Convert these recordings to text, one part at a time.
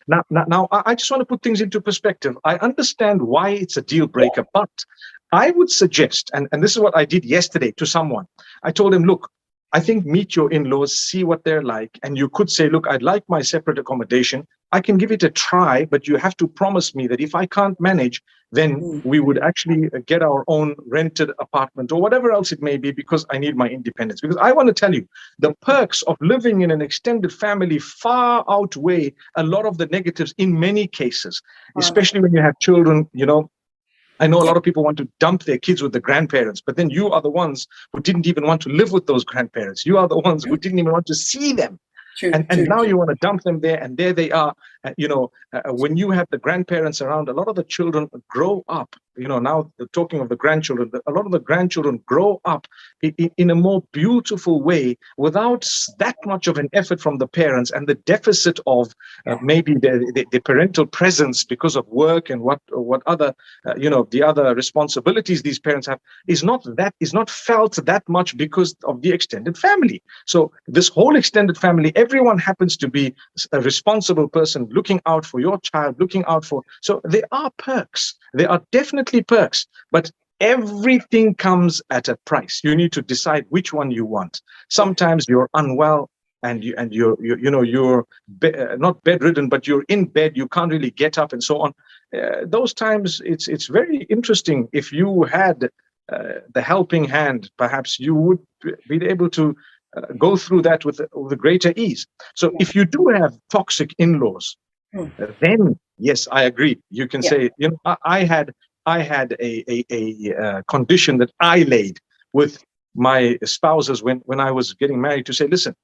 Now, I just want to put things into perspective. I understand why it's a deal breaker, but I would suggest, and this is what I did yesterday to someone. I told him, look, I think meet your in-laws, see what they're like. And you could say, look, I'd like my separate accommodation. I can give it a try, but you have to promise me that if I can't manage, then we would actually get our own rented apartment or whatever else it may be, because I need my independence. Because I want to tell you, the perks of living in an extended family far outweigh a lot of the negatives in many cases, especially when you have children. I know a lot of people want to dump their kids with the grandparents, but then you are the ones who didn't even want to live with those grandparents. You are the ones who didn't even want to see them. And now you want to dump them there, and there they are. When you have the grandparents around, a lot of the children grow up. Now talking of the grandchildren, a lot of the grandchildren grow up in a more beautiful way without that much of an effort from the parents, and the deficit of maybe the parental presence because of work and what other the other responsibilities these parents have is not felt that much because of the extended family. So this whole extended family, everyone happens to be a responsible person looking out for your child, looking out for. So there are perks. There are definitely perks, but everything comes at a price. You need to decide which one you want. Sometimes you're unwell and you're not bedridden, but you're in bed. You can't really get up and so on. Those times, it's very interesting. If you had the helping hand, perhaps you would be able to go through that with a greater ease. So if you do have toxic in-laws, then yes, I agree. You can say, I had a condition that I laid with my spouses when I was getting married, to say, listen,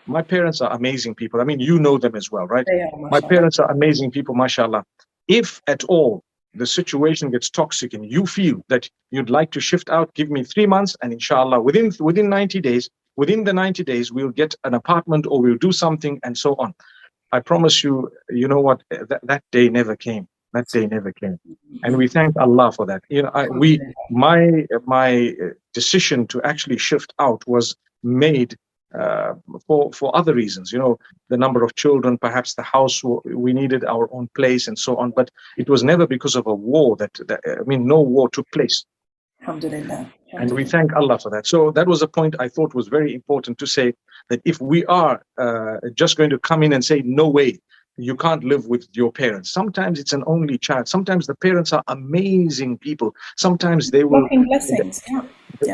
my parents are amazing people. I mean, you know them as well, right? My parents are amazing people, mashallah. If at all the situation gets toxic and you feel that you'd like to shift out, give me 3 months, and inshallah, within 90 days, within the 90 days, we'll get an apartment or we'll do something and so on. I promise you, you know what? That day never came. That day never came, and we thank Allah for that. My decision to actually shift out was made for other reasons. The number of children, perhaps the house, we needed our own place, and so on. But it was never because of a war no war took place. Alhamdulillah. And we thank Allah for that. So that was a point I thought was very important to say, that if we are just going to come in and say, no way, you can't live with your parents. Sometimes it's an only child. Sometimes the parents are amazing people. Sometimes they will blessings.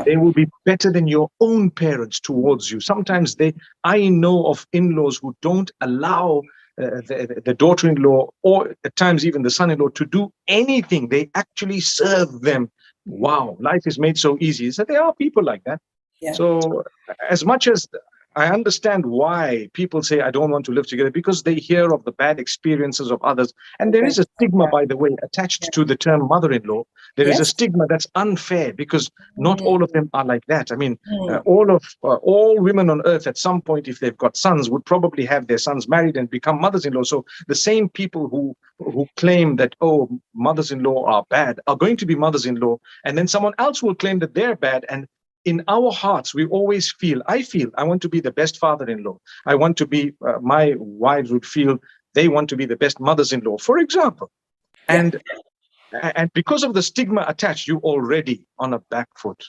They will be better than your own parents towards you. Sometimes I know of in-laws who don't allow the daughter-in-law, or at times even the son-in-law, to do anything. They actually serve them. Wow, life is made so easy. So there are people like that. So as much as I understand why people say, I don't want to live together, because they hear of the bad experiences of others. And there is a stigma, by the way, attached to the term mother-in-law. There is a stigma that's unfair, because not all of them are like that. I mean, all women on earth at some point, if they've got sons, would probably have their sons married and become mothers-in-law. So the same people who claim that, oh, mothers-in-law are bad, are going to be mothers-in-law. And then someone else will claim that they're bad. And in our hearts, we always I want to be the best father-in-law. I want to be, my wives would feel they want to be the best mothers-in-law, for example. And because of the stigma attached, you're already on a back foot.